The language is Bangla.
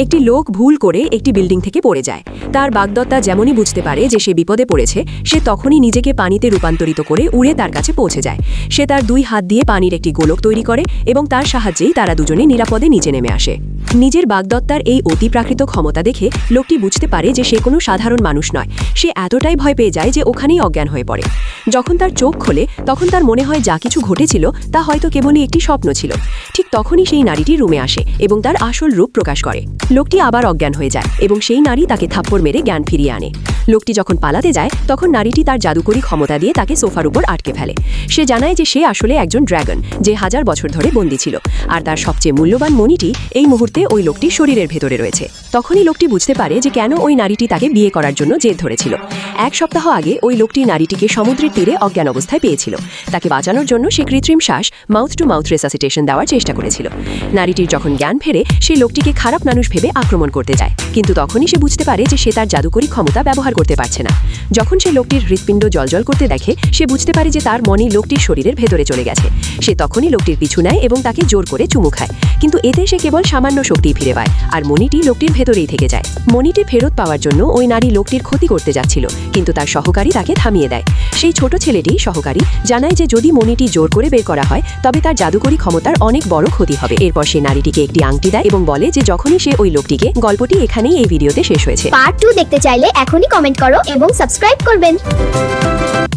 একটি লোক ভুল করে একটি বিল্ডিং থেকে পড়ে যায়। তার বাগদত্তা যেমনই বুঝতে পারে যে সে বিপদে পড়েছে, সে তখনই নিজেকে পানিতে রূপান্তরিত করে উড়ে তার কাছে পৌঁছে যায়। সে তার 2 হাত দিয়ে পানির একটি গোলক তৈরি করে এবং তার সাহায্যেই তারা দুজনে নিরাপদে নিচে নেমে আসে। নিজের বাগদত্তার এই অতিপ্রাকৃত ক্ষমতা দেখে লোকটি বুঝতে পারে যে সে কোনো সাধারণ মানুষ নয়। সে এতটাই ভয় পেয়ে যায় যে ওখানেই অজ্ঞান হয়ে পড়ে। যখন তার চোখ খোলে তখন তার মনে হয় যা কিছু ঘটেছিল তা হয়তো কেবলই একটি স্বপ্ন ছিল। ঠিক তখনই সেই নারীটি রুমে আসে এবং তার আসল রূপ প্রকাশ করে। লোকটি আবার অজ্ঞান হয়ে যায় এবং সেই নারী তাকে থাপ্পড় মেরে জ্ঞান ফিরিয়ে আনে। লোকটি যখন পালাতে যায় তখন নারীটি তার জাদুকরী ক্ষমতা দিয়ে তাকে সোফার উপর আটকে ফেলে। সে জানায় যে সে আসলে একজন ড্রাগন, যে 1000 বছর ধরে বন্দী ছিল, আর তার সবচেয়ে মূল্যবান মণিটি এই মুহূর্তে ওই লোকটির শরীরের ভেতরে রয়েছে। তখনই লোকটি বুঝতে পারে যে কেন ওই নারীটি তাকে বিয়ে করার জন্য জেদ ধরেছিল। 1 সপ্তাহ আগে ওই লোকটি নারীটিকে সমুদ্রের তীরে অজ্ঞান অবস্থায় পেয়েছিল। তাকে বাঁচানোর জন্য সে কৃত্রিম শ্বাস মাউথ টু মাউথ রেসাসিটেশন দেওয়ার চেষ্টা করেছিল। নারীটির যখন জ্ঞান ফেরে সে লোকটিকে খারাপ মানুষ ভেবে আক্রমণ করতে যায়, কিন্তু তখনই সে বুঝতে পারে যে সে তার জাদুকরী ক্ষমতা ব্যবহার করতে পারছে না। যখন সে লোকটির হৃৎপিণ্ড জ্বলজ্বল করতে দেখে সে বুঝতে পারে যে তার মনি লোকটির শরীরের ভেতরে চলে গেছে। সে তখনই লোকটির পিছু নেয় এবং তাকে জোর করে চুমু খায়, কিন্তু এতে সে কেবল সামান্য শক্তি ফিরে পায় আর মনিটি লোকটির ভেতরেই থেকে যায়। মনিটি ফেরত পাওয়ার জন্য ওই নারী লোকটির ক্ষতি করতে যাচ্ছিল, কিন্তু তার সহকারী তাকে থামিয়ে দেয়। সেই ছোট ছেলেটি সহকারী জানায় যে যদি মনিটি জোর করে বের করা হয় তবে তার জাদুকরী ক্ষমতার অনেক বড় ক্ষতি হবে। এরপর সে নারীটিকে একটি আংটি দেয় এবং বলে যে যখনই সে ওই লোকটিকে, গল্পটি এখানেই এই ভিডিওতে শেষ হয়েছে। পার্ট 2 দেখতে চাইলে এখনই কমেন্ট করো এবং সাবস্ক্রাইব করবেন।